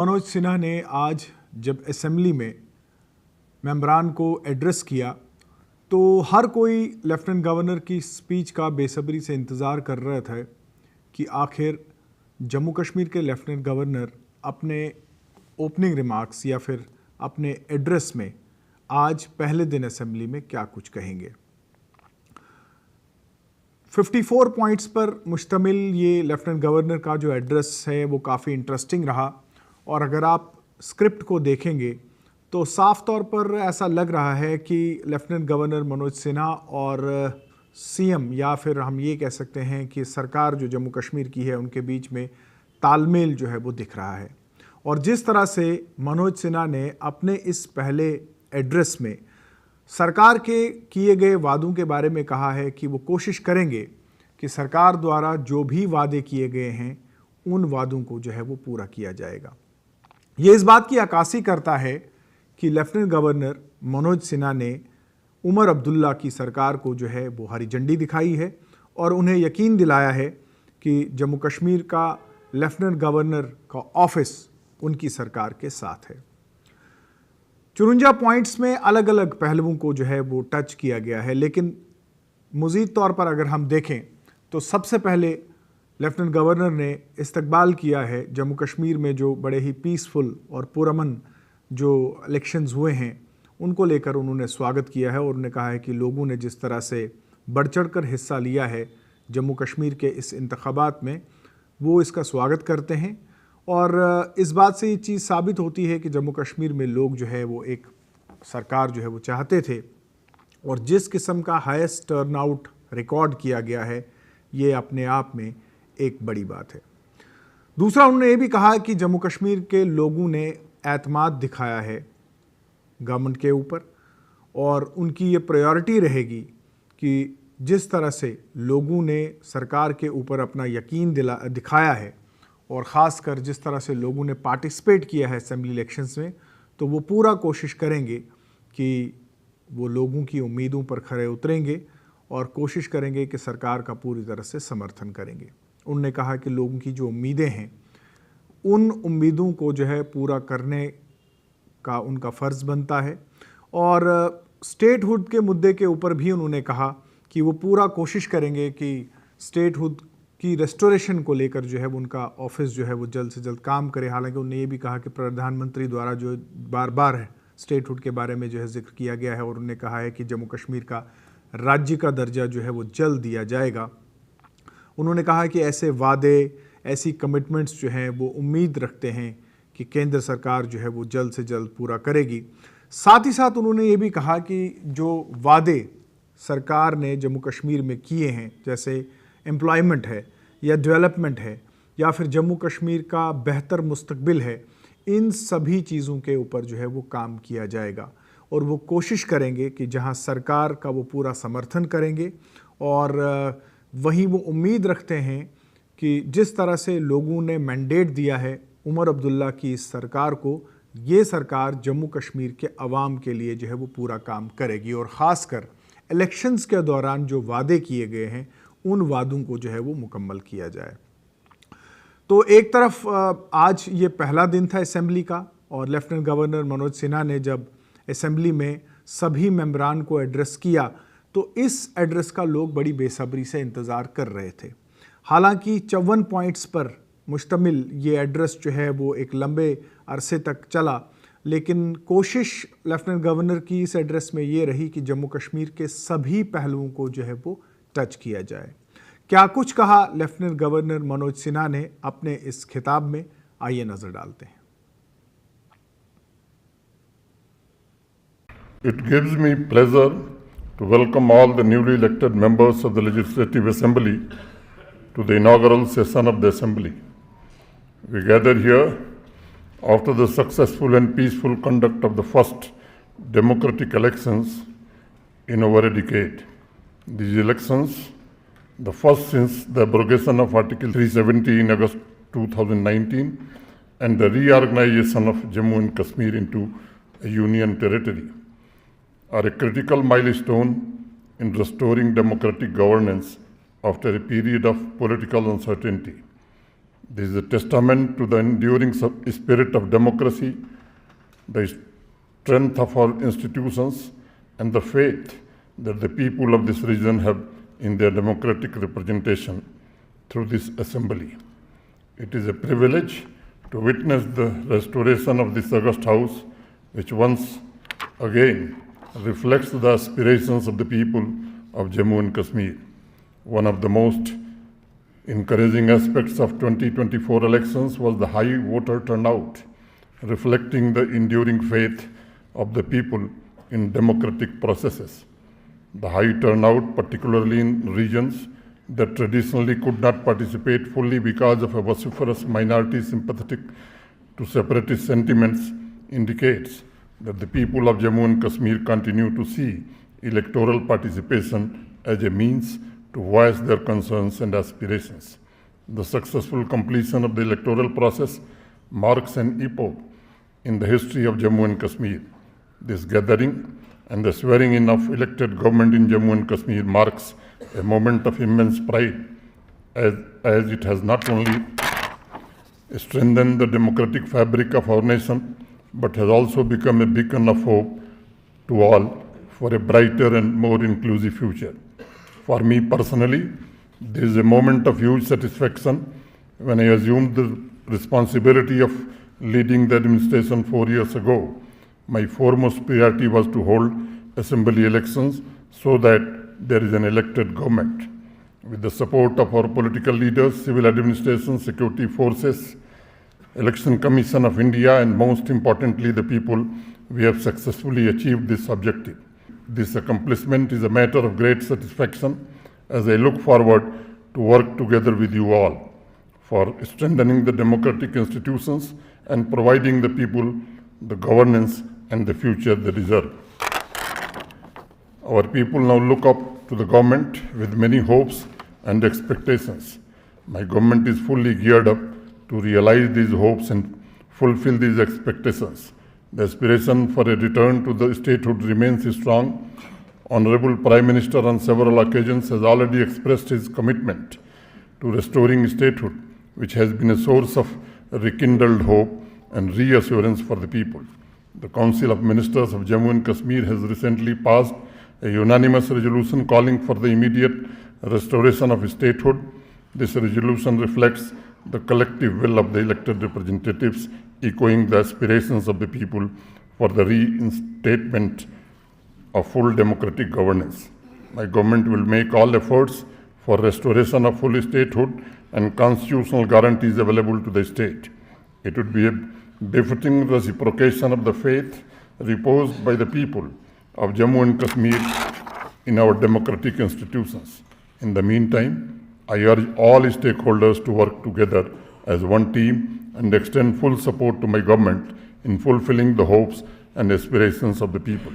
मनोज सिन्हा ने आज जब असेंबली में मेंबरान को एड्रेस किया तो हर कोई लेफ्टिनेंट गवर्नर की स्पीच का बेसब्री से इंतज़ार कर रहा था कि आखिर जम्मू कश्मीर के लेफ्टिनेंट गवर्नर अपने ओपनिंग रिमार्क्स या फिर अपने एड्रेस में आज पहले दिन असेंबली में क्या कुछ कहेंगे। 54 पॉइंट्स पर मुश्तमिल ये लेफ्टिनेंट गवर्नर का जो एड्रेस है वो काफ़ी इंटरेस्टिंग रहा और अगर आप स्क्रिप्ट को देखेंगे तो साफ तौर पर ऐसा लग रहा है कि लेफ्टिनेंट गवर्नर मनोज सिन्हा और सीएम या फिर हम ये कह सकते हैं कि सरकार जो जम्मू कश्मीर की है उनके बीच में तालमेल जो है वो दिख रहा है। और जिस तरह से मनोज सिन्हा ने अपने इस पहले एड्रेस में सरकार के किए गए वादों के बारे में कहा है कि वो कोशिश करेंगे कि सरकार द्वारा जो भी वादे किए गए हैं उन वादों को जो है वो पूरा किया जाएगा। ये इस बात की अक्कासी करता है कि लेफ्टिनेंट गवर्नर मनोज सिन्हा ने उमर अब्दुल्ला की सरकार को जो है वो हरी झंडी दिखाई है और उन्हें यकीन दिलाया है कि जम्मू कश्मीर का लेफ्टिनेंट गवर्नर का ऑफिस उनकी सरकार के साथ है। 54 पॉइंट्स में अलग अलग पहलुओं को जो है वो टच किया गया है, लेकिन मज़ीद तौर पर अगर हम देखें तो सबसे पहले लेफ्टिनेंट गवर्नर ने इस्तकबाल किया है जम्मू कश्मीर में जो बड़े ही पीसफुल और पुरअमन जो इलेक्शंस हुए हैं उनको लेकर उन्होंने स्वागत किया है और उन्होंने कहा है कि लोगों ने जिस तरह से बढ़ चढ़ कर हिस्सा लिया है जम्मू कश्मीर के इस इंतखाबात में वो इसका स्वागत करते हैं और इस बात से ये चीज़ साबित होती है कि जम्मू कश्मीर में लोग जो है वो एक सरकार जो है वो चाहते थे और जिस किस्म का हाईएस्ट टर्नआउट रिकॉर्ड किया गया है ये अपने आप में एक बड़ी बात है। दूसरा उन्होंने ये भी कहा कि जम्मू कश्मीर के लोगों ने एतमाद दिखाया है गवर्नमेंट के ऊपर और उनकी ये प्रायोरिटी रहेगी कि जिस तरह से लोगों ने सरकार के ऊपर अपना यकीन दिखाया है और ख़ासकर जिस तरह से लोगों ने पार्टिसिपेट किया है असेंबली इलेक्शंस में, तो वो पूरा कोशिश करेंगे कि वो लोगों की उम्मीदों पर खरे उतरेंगे और कोशिश करेंगे कि सरकार का पूरी तरह से समर्थन करेंगे। उन्होंने कहा कि लोगों की जो उम्मीदें हैं उन उम्मीदों को जो है पूरा करने का उनका फ़र्ज़ बनता है और स्टेटहुड के मुद्दे के ऊपर भी उन्होंने कहा कि वो पूरा कोशिश करेंगे कि स्टेटहुड की रेस्टोरेशन को लेकर जो है उनका ऑफिस जो है वो जल्द से जल्द काम करे। हालांकि उन्होंने ये भी कहा कि प्रधानमंत्री द्वारा जो बार बार है स्टेटहुड के बारे में जो है जिक्र किया गया है और उन्होंने कहा है कि जम्मू कश्मीर का राज्य का दर्जा जो है वो जल्द दिया जाएगा। उन्होंने कहा कि ऐसे वादे ऐसी कमिटमेंट्स जो हैं वो उम्मीद रखते हैं कि केंद्र सरकार जो है वो जल्द से जल्द पूरा करेगी। साथ ही साथ उन्होंने ये भी कहा कि जो वादे सरकार ने जम्मू कश्मीर में किए हैं जैसे एम्प्लॉयमेंट है या डेवलपमेंट है या फिर जम्मू कश्मीर का बेहतर मुस्तकबिल है, इन सभी चीज़ों के ऊपर जो है वो काम किया जाएगा और वो कोशिश करेंगे कि जहां सरकार का वो पूरा समर्थन करेंगे और वहीं वो उम्मीद रखते हैं कि जिस तरह से लोगों ने मैंडेट दिया है उमर अब्दुल्ला की इस सरकार को, ये सरकार जम्मू कश्मीर के अवाम के लिए जो है वो पूरा काम करेगी और ख़ासकर इलेक्शंस के दौरान जो वादे किए गए हैं उन वादों को जो है वो मुकम्मल किया जाए। तो एक तरफ आज ये पहला दिन था असेंबली का और लेफ्टिनेंट गवर्नर मनोज सिन्हा ने जब असेंबली में सभी मेंबरान को एड्रेस किया तो इस एड्रेस का लोग बड़ी बेसब्री से इंतज़ार कर रहे थे। हालांकि 54 पॉइंट्स पर मुश्तमिल ये एड्रेस जो है वो एक लंबे अरसे तक चला, लेकिन कोशिश लेफ्टिनेंट गवर्नर की इस एड्रेस में ये रही कि जम्मू कश्मीर के सभी पहलुओं को जो है वो टच किया जाए। क्या कुछ कहा लेफ्टिनेंट गवर्नर मनोज सिन्हा ने अपने इस खिताब में, आइए नजर डालते हैं। It gives me pleasure to welcome all the newly elected members of the Legislative Assembly to the inaugural session of the Assembly. We gather here after the successful and peaceful conduct of the first democratic elections in over a decade. These elections, the first since the abrogation of Article 370 in August 2019 and the reorganization of Jammu and Kashmir into a union territory, are a critical milestone in restoring democratic governance after a period of political uncertainty. This is a testament to the enduring spirit of democracy, the strength of our institutions, and the faith that the people of this region have in their democratic representation through this assembly. It is a privilege to witness the restoration of this august house, which once again reflects the aspirations of the people of Jammu and Kashmir. One of the most encouraging aspects of 2024 elections was the high voter turnout, reflecting the enduring faith of the people in democratic processes. The high turnout, particularly in regions that traditionally could not participate fully because of a vociferous minority sympathetic to separatist sentiments, indicates that the people of Jammu and Kashmir continue to see electoral participation as a means to voice their concerns and aspirations. The successful completion of the electoral process marks an epoch in the history of Jammu and Kashmir. This gathering and the swearing in of elected government in Jammu and Kashmir marks a moment of immense pride, as it has not only strengthened the democratic fabric of our nation, but has also become a beacon of hope to all for a brighter and more inclusive future. For me personally, this is a moment of huge satisfaction when I assumed the responsibility of leading the administration 4 years ago. My foremost priority was to hold assembly elections so that there is an elected government. With the support of our political leaders, civil administration, security forces, Election Commission of India, and most importantly, the people, we have successfully achieved this objective. This accomplishment is a matter of great satisfaction as I look forward to work together with you all for strengthening the democratic institutions and providing the people the governance and the future they deserve. Our people now look up to the government with many hopes and expectations. My government is fully geared up to realize these hopes and fulfill these expectations. The aspiration for a return to the statehood remains strong. Honorable Prime Minister on several occasions has already expressed his commitment to restoring statehood, which has been a source of rekindled hope and reassurance for the people. The Council of Ministers of Jammu and Kashmir has recently passed a unanimous resolution calling for the immediate restoration of statehood. This resolution reflects the collective will of the elected representatives, echoing the aspirations of the people for the reinstatement of full democratic governance. My government will make all efforts for restoration of full statehood and constitutional guarantees available to the state. It would be a befitting reciprocation of the faith reposed by the people of Jammu and Kashmir in our democratic institutions. In the meantime, I urge all stakeholders to work together as one team and extend full support to my government in fulfilling the hopes and aspirations of the people.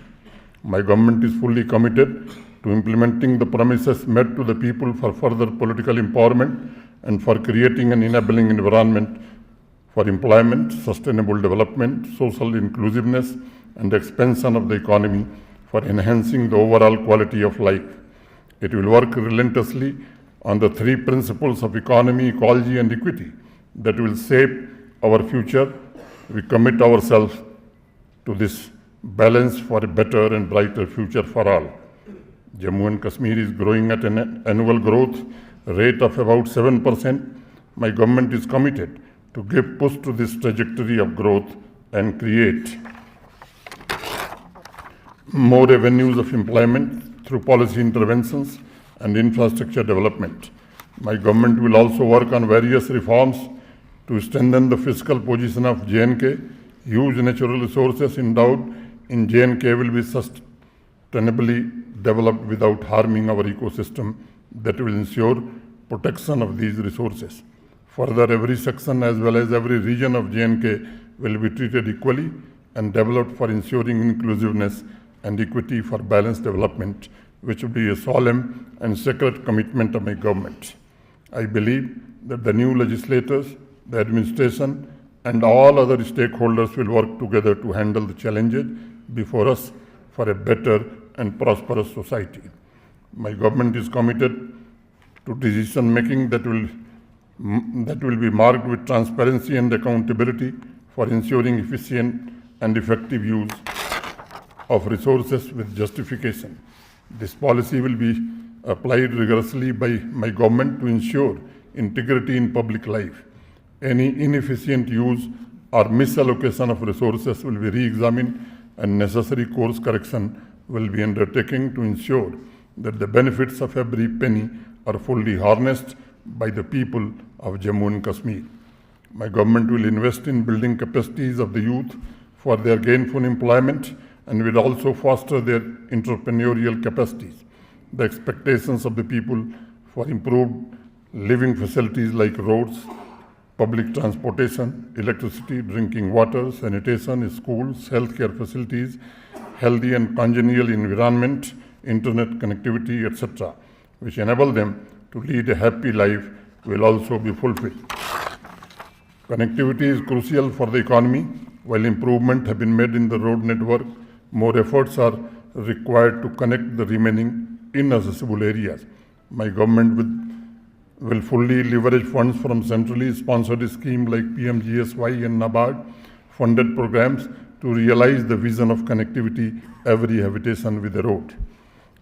My government is fully committed to implementing the promises made to the people for further political empowerment and for creating an enabling environment for employment, sustainable development, social inclusiveness, and expansion of the economy for enhancing the overall quality of life. It will work relentlessly on the three principles of economy, ecology, and equity that will shape our future. We commit ourselves to this balance for a better and brighter future for all. Jammu and Kashmir is growing at an annual growth rate of about 7%. My government is committed to give push to this trajectory of growth and create more avenues of employment through policy interventions and infrastructure development. My government will also work on various reforms to strengthen the fiscal position of J&K. Huge natural resources endowed in J&K will be sustainably developed without harming our ecosystem that will ensure protection of these resources. Further, every section as well as every region of J&K will be treated equally and developed for ensuring inclusiveness and equity for balanced development, which will be a solemn and sacred commitment of my government. I believe that the new legislators, the administration, and all other stakeholders will work together to handle the challenges before us for a better and prosperous society. My government is committed to decision making that will that will be marked with transparency and accountability for ensuring efficient and effective use of resources with justification. This policy will be applied rigorously by my government to ensure integrity in public life. Any inefficient use or misallocation of resources will be re-examined and necessary course correction will be undertaken to ensure that the benefits of every penny are fully harnessed by the people of Jammu and Kashmir. My government will invest in building capacities of the youth for their gainful employment and will also foster their entrepreneurial capacities. The expectations of the people for improved living facilities like roads, public transportation, electricity, drinking water, sanitation, schools, healthcare facilities, healthy and congenial environment, internet connectivity, etc., which enable them to lead a happy life, will also be fulfilled. Connectivity is crucial for the economy. While improvements have been made in the road network, more efforts are required to connect the remaining inaccessible areas. My government will fully leverage funds from centrally sponsored schemes like PMGSY and NABARD funded programs to realize the vision of connectivity every habitation with a road.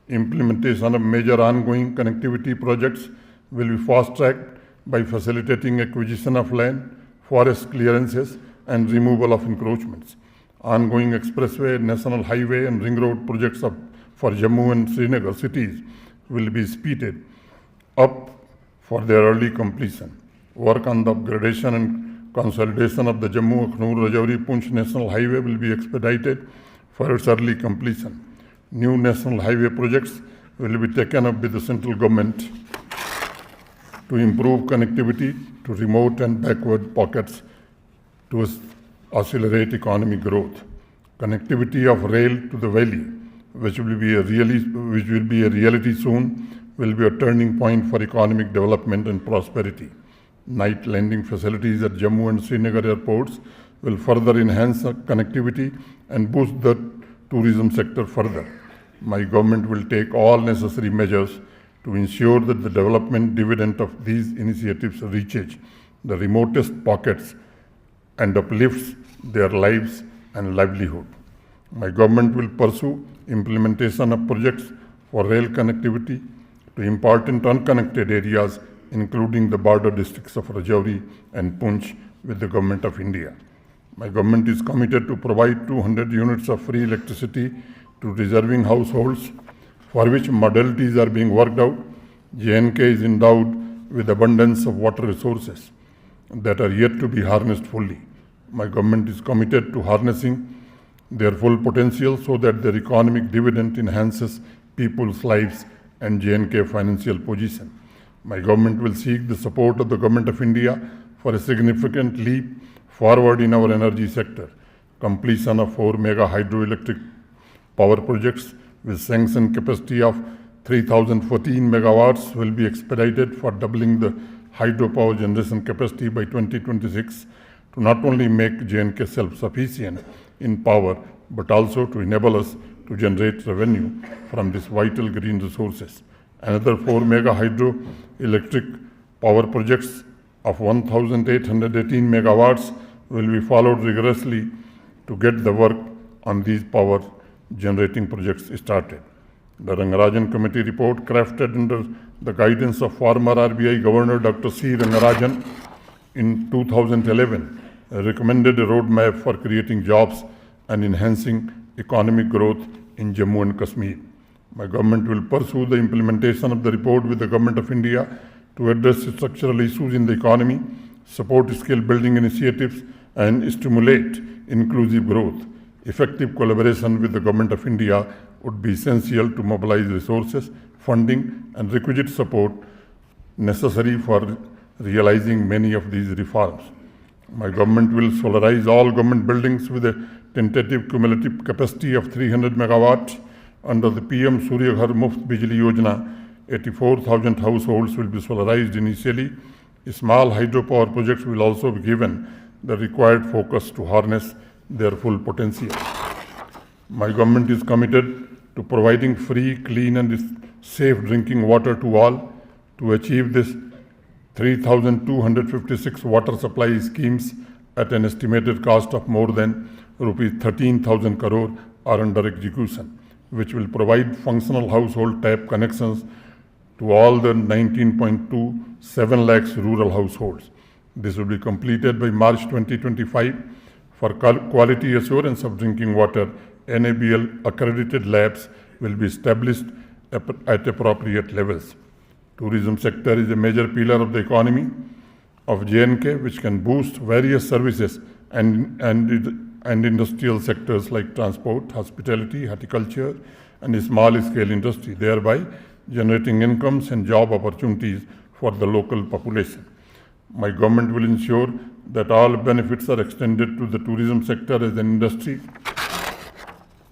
Implementation of major ongoing connectivity projects will be fast-tracked by facilitating acquisition of land, forest clearances, and removal of encroachments. Ongoing expressway, national highway, and ring road projects for Jammu and Srinagar cities will be speeded up for their early completion. Work on the upgradation and consolidation of the Jammu-Akhnoor-Rajouri-Poonch National Highway will be expedited for its early completion. New national highway projects will be taken up with the central government to improve connectivity to remote and backward pockets to accelerate economic growth. Connectivity of rail to the valley, which will be a reality soon, will be a turning point for economic development and prosperity. Night landing facilities at Jammu and Srinagar airports will further enhance connectivity and boost the tourism sector further. My government will take all necessary measures to ensure that the development dividend of these initiatives reaches the remotest pockets and uplifts their lives and livelihood. My government will pursue implementation of projects for rail connectivity to important unconnected areas, including the border districts of Rajouri and Poonch with the Government of India. My government is committed to provide 200 units of free electricity to deserving households, for which modalities are being worked out. J&K is endowed with abundance of water resources that are yet to be harnessed fully. My government is committed to harnessing their full potential so that their economic dividend enhances people's lives and J&K financial position. My government will seek the support of the Government of India for a significant leap forward in our energy sector. Completion of 4 mega hydroelectric power projects with sanctioned capacity of 3,014 megawatts will be expedited for doubling the hydropower generation capacity by 2026 to not only make J&K self-sufficient in power, but also to enable us to generate revenue from these vital green resources. Another 4 mega hydroelectric power projects of 1,818 megawatts will be followed rigorously to get the work on these power generating projects started. The Rangarajan Committee report, crafted under the guidance of former RBI Governor Dr. C. Rangarajan in 2011, recommended a roadmap for creating jobs and enhancing economic growth in Jammu and Kashmir. My government will pursue the implementation of the report with the Government of India to address structural issues in the economy, support skill building initiatives, and stimulate inclusive growth. Effective collaboration with the Government of India would be essential to mobilize resources, funding, and requisite support necessary for realizing many of these reforms. My government will solarize all government buildings with a tentative cumulative capacity of 300 megawatts. Under the PM Surya Ghar Muft Bijli Yojana, 84,000 households will be solarized initially. Small hydropower projects will also be given the required focus to harness their full potential. My government is committed to providing free, clean, and safe drinking water to all. To achieve this, 3,256 water supply schemes at an estimated cost of more than rupees 13,000 crore are under execution, which will provide functional household tap connections to all the 19.27 lakhs rural households. This will be completed by March 2025. For quality assurance of drinking water, NABL accredited labs will be established at appropriate levels. Tourism sector is a major pillar of the economy of J&K, which can boost various services and industrial sectors like transport, hospitality, horticulture, and small-scale industry, thereby generating incomes and job opportunities for the local population. My government will ensure that all benefits are extended to the tourism sector as an industry.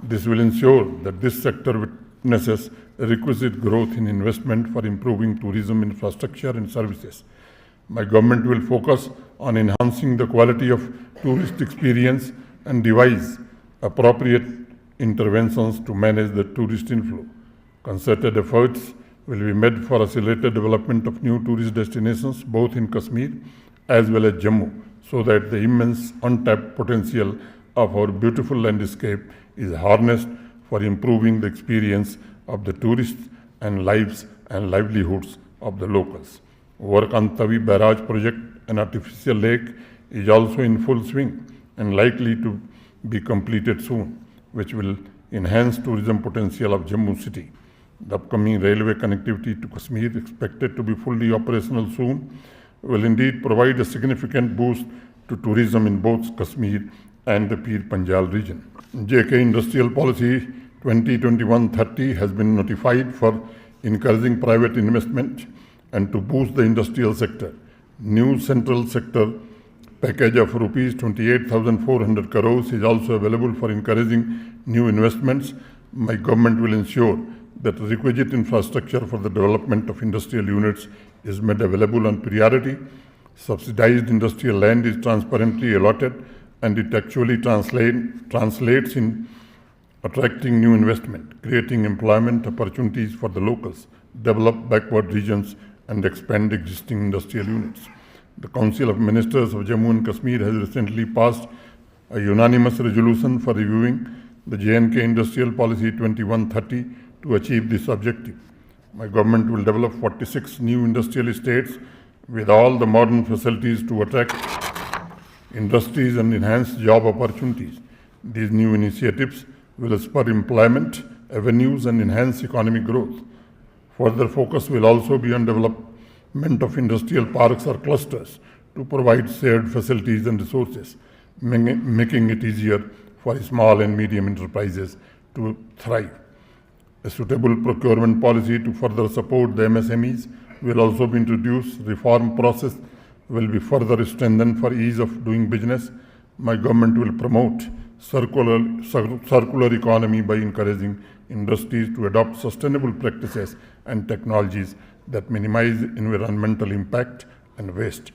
This will ensure that this sector witnesses requisite growth in investment for improving tourism infrastructure and services. My government will focus on enhancing the quality of tourist experience and devise appropriate interventions to manage the tourist inflow. Concerted efforts will be made for accelerated development of new tourist destinations both in Kashmir as well as Jammu, so that the immense untapped potential of our beautiful landscape is harnessed for improving the experience of the tourists and lives and livelihoods of the locals. Work on Tavi Barrage project, an artificial lake, is also in full swing and likely to be completed soon, which will enhance tourism potential of Jammu city. The upcoming railway connectivity to Kashmir, expected to be fully operational soon, will indeed provide a significant boost to tourism in both Kashmir and the Pir Panjal region. JK Industrial Policy 2021-30 has been notified for encouraging private investment and to boost the industrial sector. New central sector package of rupees 28,400 crores is also available for encouraging new investments. My government will ensure that requisite infrastructure for the development of industrial units is made available on priority. Subsidized industrial land is transparently allotted, and it actually translates in attracting new investment, creating employment opportunities for the locals, develop backward regions, and expand existing industrial units. The Council of Ministers of Jammu and Kashmir has recently passed a unanimous resolution for reviewing the J&K Industrial Policy 21-30 to achieve this objective. My government will develop 46 new industrial estates with all the modern facilities to attract industries and enhance job opportunities. These new initiatives will spur employment avenues and enhance economic growth. Further focus will also be on development of industrial parks or clusters to provide shared facilities and resources, making it easier for small and medium enterprises to thrive. A suitable procurement policy to further support the MSMEs will also be introduced. Reform process will be further strengthened for ease of doing business. My government will promote circular economy by encouraging industries to adopt sustainable practices and technologies that minimize environmental impact and waste.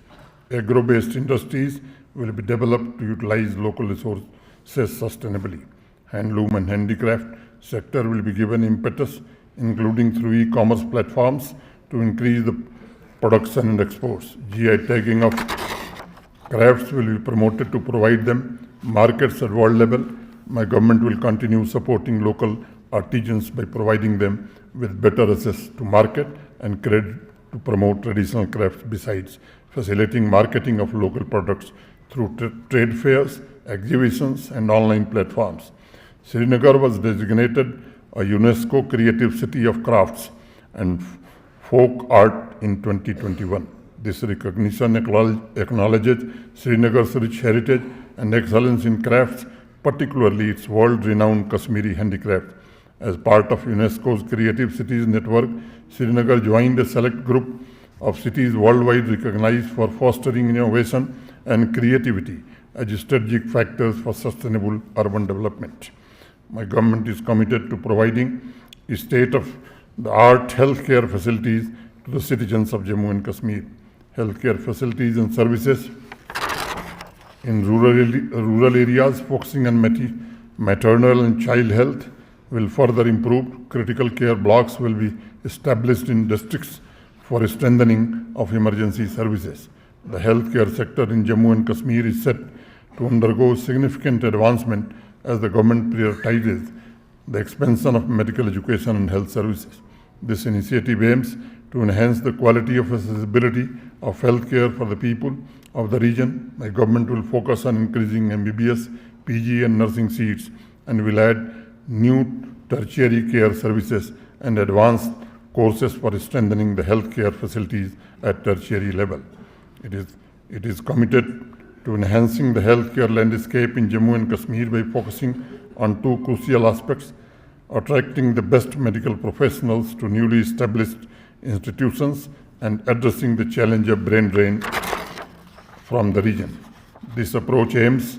Agro-based industries will be developed to utilize local resources sustainably. Handloom and handicraft sector will be given impetus, including through e-commerce platforms, to increase the production and exports. GI tagging of crafts will be promoted to provide them markets at world level. My government will continue supporting local artisans by providing them with better access to market and credit to promote traditional crafts, besides facilitating marketing of local products through trade fairs, exhibitions, and online platforms. Srinagar was designated a UNESCO Creative City of Crafts and Folk Art in 2021. This recognition acknowledges Srinagar's rich heritage and excellence in crafts, particularly its world-renowned Kashmiri handicraft. As part of UNESCO's Creative Cities Network, Srinagar joined a select group of cities worldwide recognized for fostering innovation and creativity as strategic factors for sustainable urban development. My government is committed to providing state-of-the-art healthcare facilities to the citizens of Jammu and Kashmir. Healthcare facilities and services in rural areas focusing on maternal and child health will further improve. Critical care blocks will be established in districts for strengthening of emergency services. The healthcare sector in Jammu and Kashmir is set to undergo significant advancement as the government prioritizes the expansion of medical education and health services. This initiative aims to enhance the quality of accessibility of healthcare for the people of the region. The government will focus on increasing MBBS, PG and nursing seats and will add new tertiary care services and advanced courses for strengthening the healthcare facilities at tertiary level. It is committed to enhancing the healthcare landscape in Jammu and Kashmir by focusing on two crucial aspects: attracting the best medical professionals to newly established institutions and addressing the challenge of brain drain from the region. This approach aims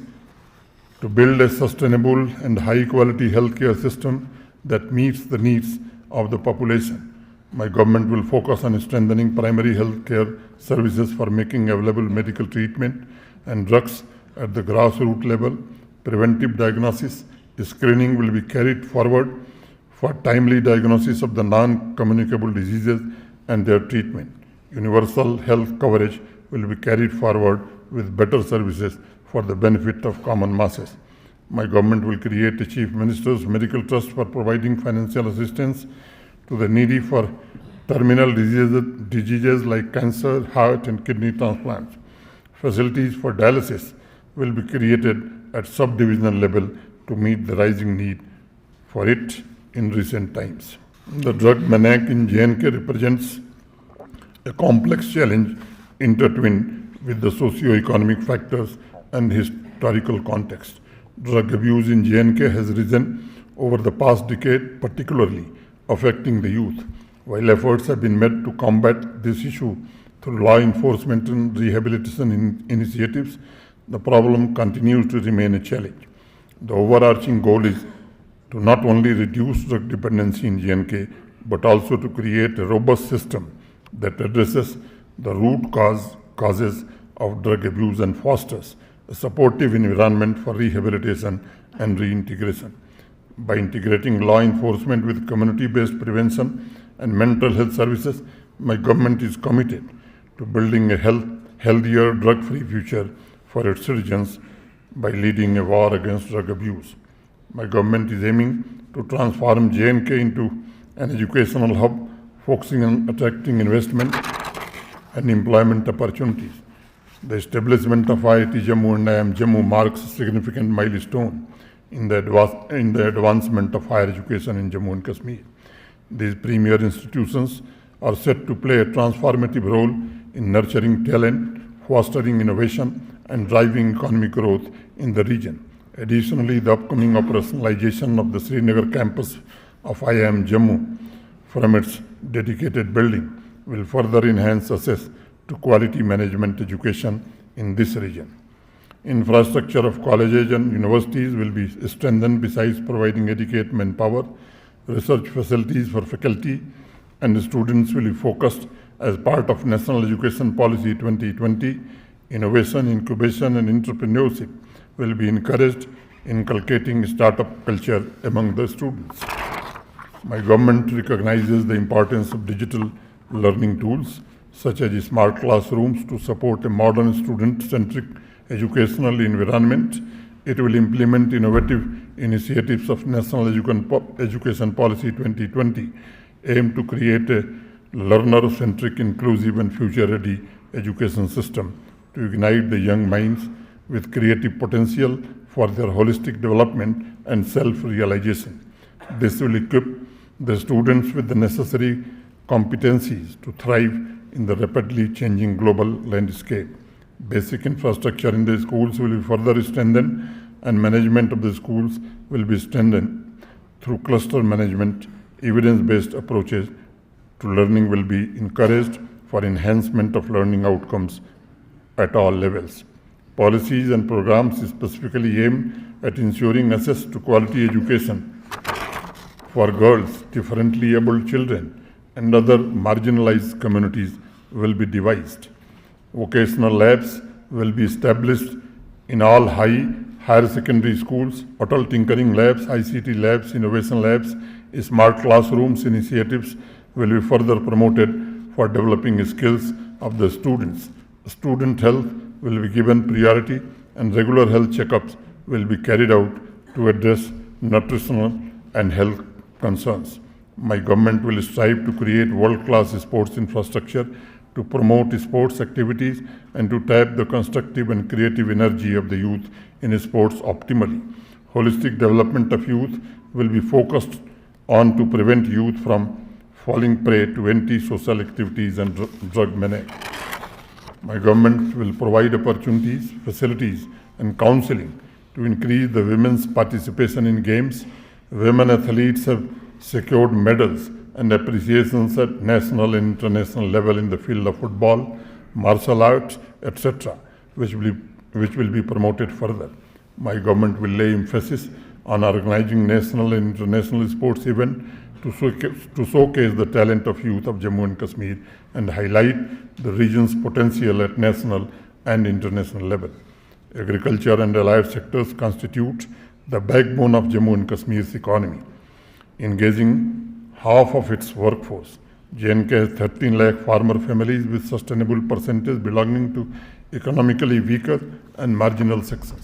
to build a sustainable and high-quality healthcare system that meets the needs of the population. My government will focus on strengthening primary healthcare services for making available medical treatment and drugs at the grassroots level. Preventive diagnosis screening will be carried forward for timely diagnosis of the non-communicable diseases and their treatment. Universal health coverage will be carried forward with better services for the benefit of common masses. My government will create a Chief Minister's Medical Trust for providing financial assistance to the needy for terminal diseases like cancer, heart and kidney transplants. Facilities for dialysis will be created at subdivisional level to meet the rising need for it in recent times. The drug maniac in J&K represents a complex challenge intertwined with the socio-economic factors and historical context. Drug abuse in J&K has risen over the past decade, particularly affecting the youth. While efforts have been made to combat this issue through law enforcement and rehabilitation initiatives, the problem continues to remain a challenge. The overarching goal is to not only reduce drug dependency in J&K, but also to create a robust system that addresses the root causes of drug abuse and fosters a supportive environment for rehabilitation and reintegration. By integrating law enforcement with community-based prevention and mental health services, my government is committed to building a healthier, drug-free future for its citizens by leading a war against drug abuse. My government is aiming to transform J&K into an educational hub, focusing on attracting investment and employment opportunities. The establishment of IIT Jammu and IIM Jammu marks a significant milestone in the advancement of higher education in Jammu and Kashmir. These premier institutions are set to play a transformative role in nurturing talent, fostering innovation, and driving economic growth in the region. Additionally, the upcoming operationalization of the Srinagar campus of IIM Jammu from its dedicated building will further enhance access to quality management education in this region. Infrastructure of colleges and universities will be strengthened besides providing adequate manpower. Research facilities for faculty and students will be focused as part of National Education Policy 2020. Innovation, incubation and entrepreneurship will be encouraged, inculcating startup culture among the students. My government recognizes the importance of digital learning tools such as smart classrooms to support a modern student-centric educational environment. It will implement innovative initiatives of National Education Policy 2020, aimed to create a learner-centric, inclusive and future-ready education system to ignite the young minds with creative potential for their holistic development and self-realization. This will equip the students with the necessary competencies to thrive in the rapidly changing global landscape. Basic infrastructure in the schools will be further strengthened and management of the schools will be strengthened through cluster management. Evidence-based approaches to learning will be encouraged for enhancement of learning outcomes at all levels. Policies and programs specifically aim at ensuring access to quality education for girls, differently abled children, and other marginalized communities will be devised. Vocational labs will be established in all higher secondary schools. Atal Tinkering Labs, ICT labs, innovation labs, smart classrooms initiatives will be further promoted for developing skills of the students. Student health will be given priority and regular health checkups will be carried out to address nutritional and health concerns. My government will strive to create world-class sports infrastructure to promote sports activities and to tap the constructive and creative energy of the youth in sports optimally. Holistic development of youth will be focused on to prevent youth from falling prey to anti-social activities and drug menace. My government will provide opportunities, facilities, and counseling to increase the women's participation in games. Women athletes have secured medals and appreciations at national and international level in the field of football, martial arts, etc., which will be promoted further. My government will lay emphasis on organizing national and international sports events to showcase the talent of youth of Jammu and Kashmir and highlight the region's potential at national and international level. Agriculture and allied sectors constitute the backbone of Jammu and Kashmir's economy, engaging half of its workforce. J&K has 13 lakh farmer families with sustainable percentage belonging to economically weaker and marginal sections.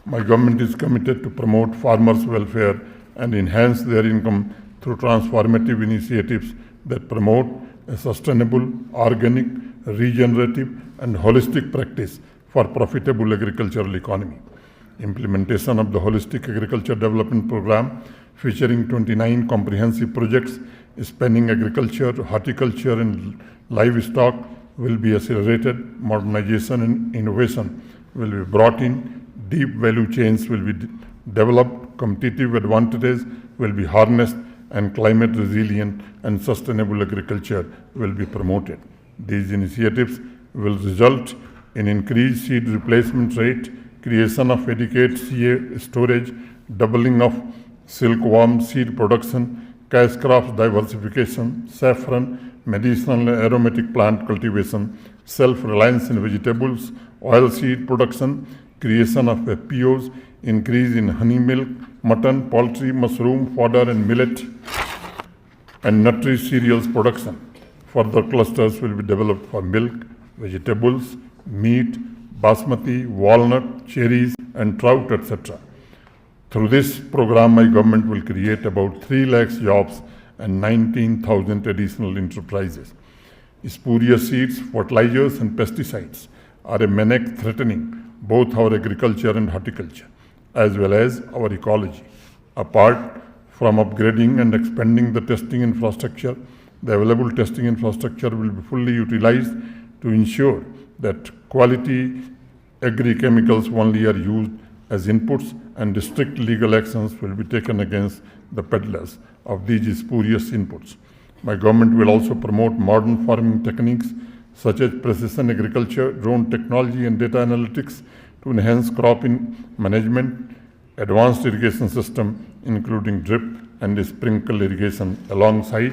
My government is committed to promote farmers' welfare and enhance their income through transformative initiatives that promote a sustainable, organic, regenerative, and holistic practice for profitable agricultural economy. Implementation of the Holistic Agriculture Development Program, featuring 29 comprehensive projects spanning agriculture, horticulture, and livestock, will be accelerated. Modernization and innovation will be brought in. Deep value chains will be developed. Competitive advantages will be harnessed, and climate resilient and sustainable agriculture will be promoted. These initiatives will result in increased seed replacement rate, creation of adequate CA storage, doubling of silkworm seed production, cash crops diversification, saffron, medicinal and aromatic plant cultivation, self-reliance in vegetables, oil seed production, creation of FPOs, increase in honey milk, mutton, poultry, mushroom, fodder, and millet, and nutty cereals production. Further clusters will be developed for milk, vegetables, meat, basmati, walnut, cherries, and trout, etc. Through this program, my government will create about 3 lakhs jobs and 19,000 additional enterprises. Spurious seeds, fertilizers, and pesticides are a menace threatening both our agriculture and horticulture, as well as our ecology. Apart from upgrading and expanding the testing infrastructure, the available testing infrastructure will be fully utilized to ensure that quality agri-chemicals only are used as inputs, and strict legal actions will be taken against the peddlers of these spurious inputs. My government will also promote modern farming techniques such as precision agriculture, drone technology, and data analytics to enhance crop management, advanced irrigation system, including drip and sprinkle irrigation, alongside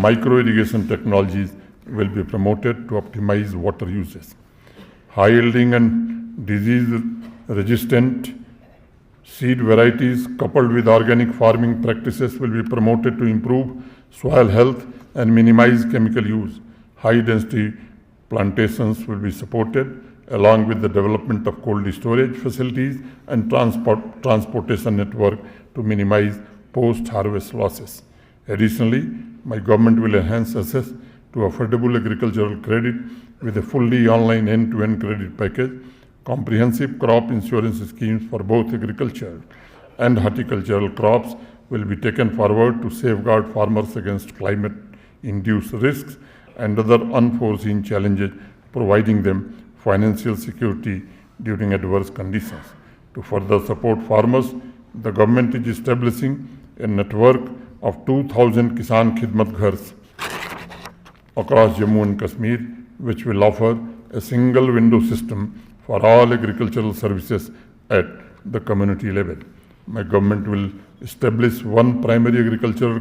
micro irrigation technologies will be promoted to optimize water uses. High yielding and disease-resistant seed varieties coupled with organic farming practices will be promoted to improve soil health and minimize chemical use. High-density plantations will be supported, along with the development of cold storage facilities and transportation network to minimize post-harvest losses. Additionally, my government will enhance access to affordable agricultural credit with a fully online end-to-end credit package. Comprehensive crop insurance schemes for both agriculture and horticultural crops will be taken forward to safeguard farmers against climate-induced risks and other unforeseen challenges, providing them financial security during adverse conditions. To further support farmers, the government is establishing a network of 2,000 Kisan Khidmat Ghars across Jammu and Kashmir, which will offer a single window system for all agricultural services at the community level. My government will establish one primary agricultural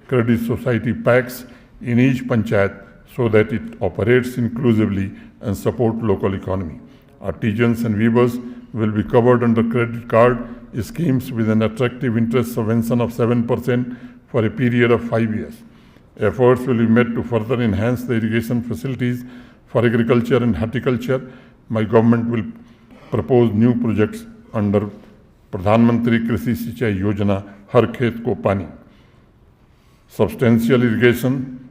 credit society PACS in each panchayat so that it operates inclusively and support local economy. Artisans and weavers will be covered under credit card schemes with an attractive interest subvention of 7% for a period of 5 years. Efforts will be made to further enhance the irrigation facilities for agriculture and horticulture. My government will propose new projects under Pradhan Mantri Krishi Sinchai Yojana, Har Khet Ko Pani. Substantial irrigation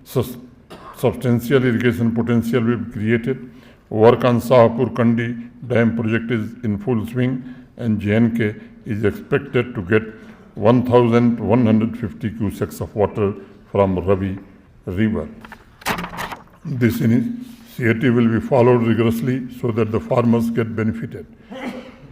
potential will be created. Work on Sahapur Kandi Dam project is in full swing, and J&K is expected to get 1,150 cusecs of water from Ravi River. This initiative will be followed rigorously so that the farmers get benefited.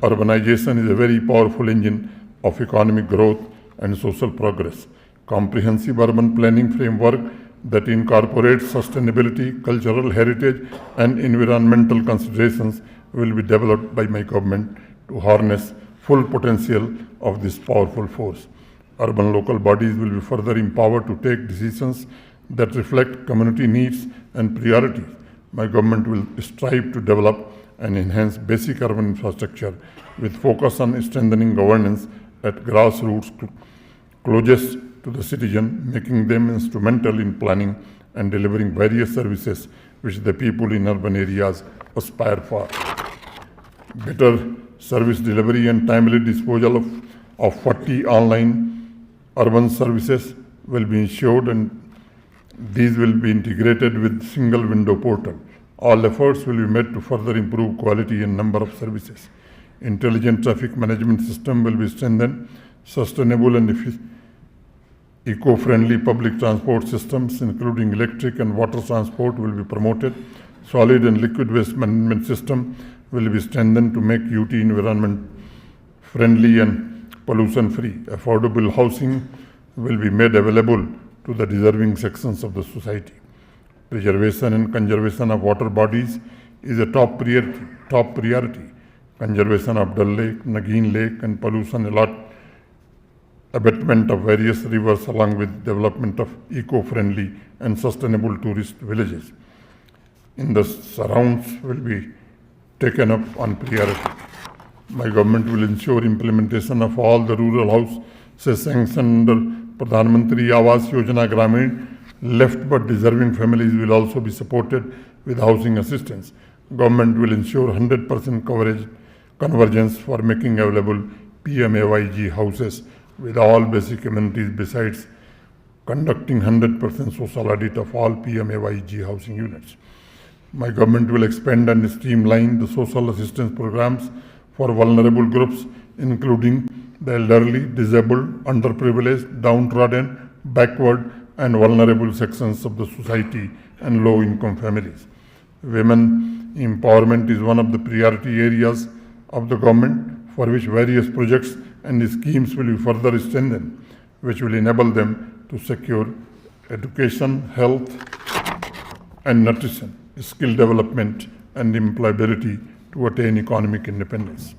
Urbanization is a very powerful engine of economic growth and social progress. Comprehensive urban planning framework that incorporates sustainability, cultural heritage, and environmental considerations will be developed by my government to harness full potential of this powerful force. Urban local bodies will be further empowered to take decisions that reflect community needs and priorities. My government will strive to develop and enhance basic urban infrastructure with focus on strengthening governance at grassroots closest to the citizen, making them instrumental in planning and delivering various services which the people in urban areas aspire for. Better service delivery and timely disposal of 40 online urban services will be ensured, and these will be integrated with single window portal. All efforts will be made to further improve quality and number of services. Intelligent traffic management system will be strengthened. Sustainable and eco-friendly public transport systems, including electric and water transport, will be promoted. Solid and liquid waste management system will be strengthened to make UT environment friendly and pollution-free. Affordable housing will be made available to the deserving sections of the society. Preservation and conservation of water bodies is a top priority. Conservation of Dal Lake, Nagin Lake, and pollution abatement of various rivers, along with development of eco-friendly and sustainable tourist villages in the surrounds will be taken up on priority. My government will ensure implementation of all the rural houses sanctioned under Pradhan Mantri Awas Yojana Gramin. Left but deserving families will also be supported with housing assistance. Government will ensure 100% convergence for making available PMAYG houses with all basic amenities, besides conducting 100% social audit of all PMAYG housing units. My government will expand and streamline the social assistance programs for vulnerable groups, including the elderly, disabled, underprivileged, downtrodden, backward, and vulnerable sections of the society and low-income families. Women empowerment is one of the priority areas of the government, for which various projects and schemes will be further strengthened, which will enable them to secure education, health, and nutrition, skill development, and employability to attain economic independence.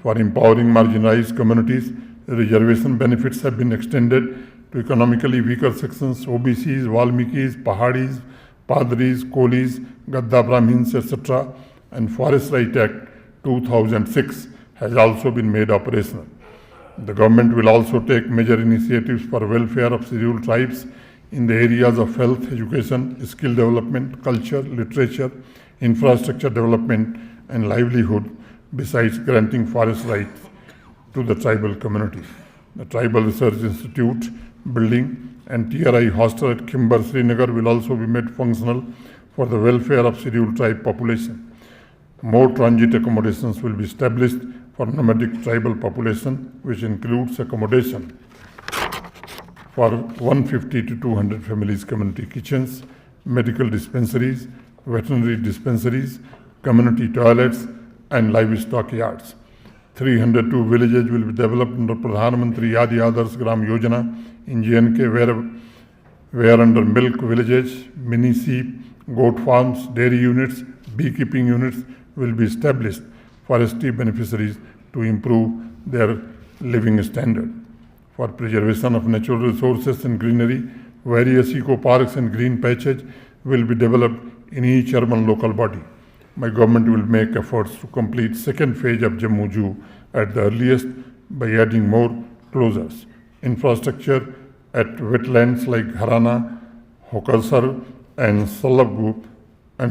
For empowering marginalized communities, reservation benefits have been extended to economically weaker sections, OBCs, Valmikis, Pahadis, Padris, Kolis, Gadda Brahmins, etc. And Forest Right Act 2006 has also been made operational. The government will also take major initiatives for welfare of scheduled tribes in the areas of health, education, skill development, culture, literature, infrastructure development, and livelihood, besides granting forest rights to the tribal community. The Tribal Research Institute building and TRI hostel at Kimber, Srinagar will also be made functional for the welfare of scheduled tribe population. More transit accommodations will be established for nomadic tribal population, which includes accommodation for 150 to 200 families, community kitchens, medical dispensaries, veterinary dispensaries, community toilets, and livestock yards. 302 villages will be developed under Pradhan Mantri Yadi Adarsh Gram Yojana in J&K, where under milk villages, mini sheep, goat farms, dairy units, beekeeping units will be established for ST beneficiaries to improve their living standard. For preservation of natural resources and greenery, various eco parks and green patches will be developed in each urban local body. My government will make efforts to complete second phase of Jammu Zoo at the earliest by adding more closures. Infrastructure at wetlands like Harana, Hokasar and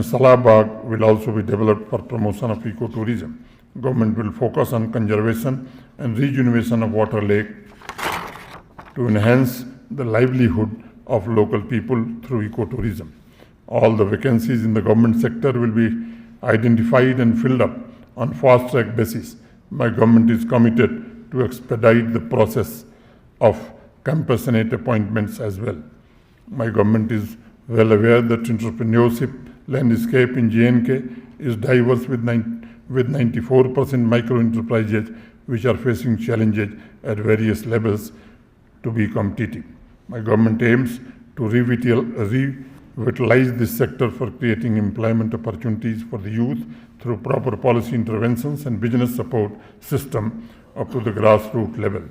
Salabagh will also be developed for promotion of ecotourism. Government will focus on conservation and rejuvenation of water lake to enhance the livelihood of local people through ecotourism. All the vacancies in the government sector will be identified and filled up on fast-track basis. My government is committed to expedite the process of compassionate appointments as well. My government is well aware that entrepreneurship landscape in J&K is diverse with 94% micro enterprises which are facing challenges at various levels to be competitive. My government aims to revitalize this sector for creating employment opportunities for the youth through proper policy interventions and business support system up to the grassroots level.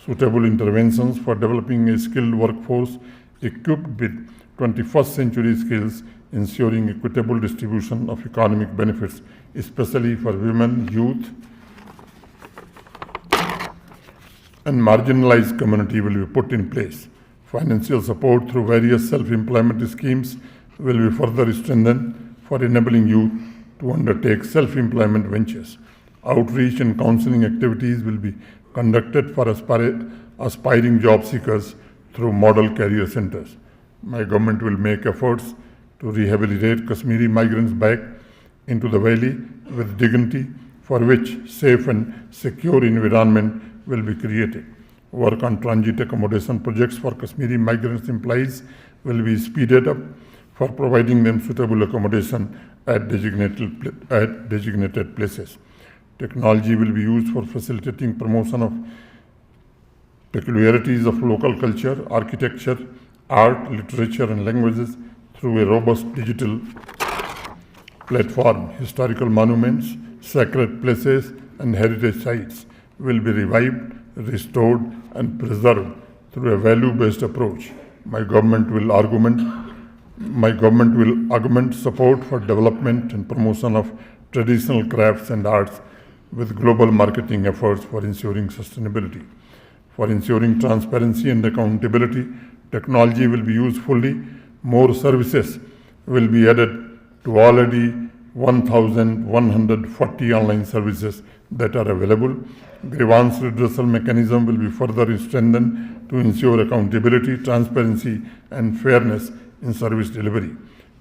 Suitable interventions for developing a skilled workforce equipped with 21st century skills, ensuring equitable distribution of economic benefits, especially for women, youth, and marginalized community will be put in place. Financial support through various self-employment schemes will be further strengthened for enabling youth to undertake self-employment ventures. Outreach and counseling activities will be conducted for aspiring job seekers through model career centers. My government will make efforts to rehabilitate Kashmiri migrants back into the valley with dignity, for which safe and secure environment will be created. Work on transit accommodation projects for Kashmiri migrants employees will be speeded up for providing them suitable accommodation at designated places. Technology will be used for facilitating promotion of peculiarities of local culture, architecture, art, literature, and languages through a robust digital platform. Historical monuments, sacred places, and heritage sites will be revived, restored, and preserved through a value-based approach. My government will augment support for development and promotion of traditional crafts and arts with global marketing efforts for ensuring sustainability. For ensuring transparency and accountability, technology will be used fully. More services will be added to already 1,140 online services that are available. Grievance redressal mechanism will be further strengthened to ensure accountability, transparency, and fairness in service delivery.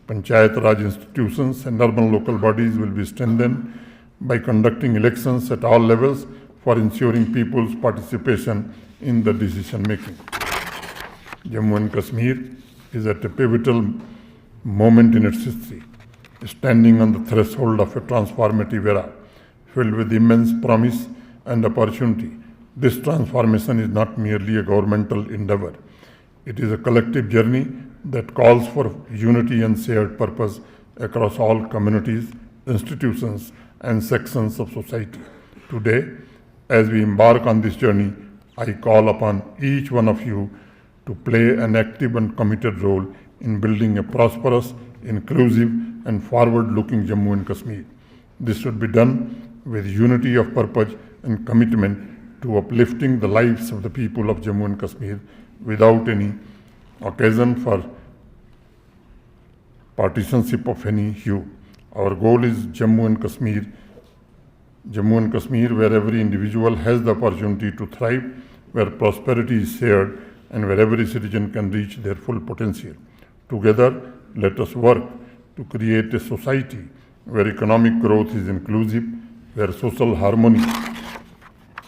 Panchayat Raj institutions and urban local bodies will be strengthened by conducting elections at all levels for ensuring people's participation in the decision making. Jammu and Kashmir is at a pivotal moment in its history, standing on the threshold of a transformative era filled with immense promise and opportunity. This transformation is not merely a governmental endeavor. It is a collective journey that calls for unity and shared purpose across all communities, institutions, and sections of society. Today, as we embark on this journey, I call upon each one of you to play an active and committed role in building a prosperous, inclusive, and forward-looking Jammu and Kashmir. This should be done with unity of purpose and commitment to uplifting the lives of the people of Jammu and Kashmir without any occasion for partisanship of any hue. Our goal is Jammu and Kashmir, where every individual has the opportunity to thrive, where prosperity is shared, and where every citizen can reach their full potential. Together, let us work to create a society where economic growth is inclusive, where social harmony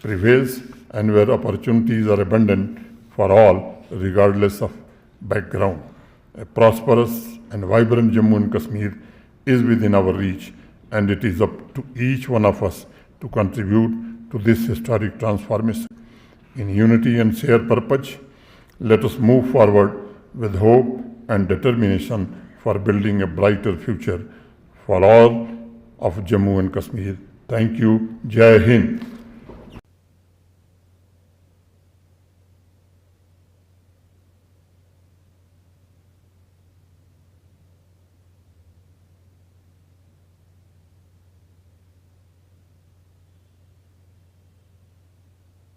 prevails, and where opportunities are abundant for all, regardless of background. A prosperous and vibrant Jammu and Kashmir is within our reach, and it is up to each one of us to contribute to this historic transformation. In unity and shared purpose, let us move forward with hope and determination for building a brighter future for all of Jammu and Kashmir. Thank you. Jai Hind.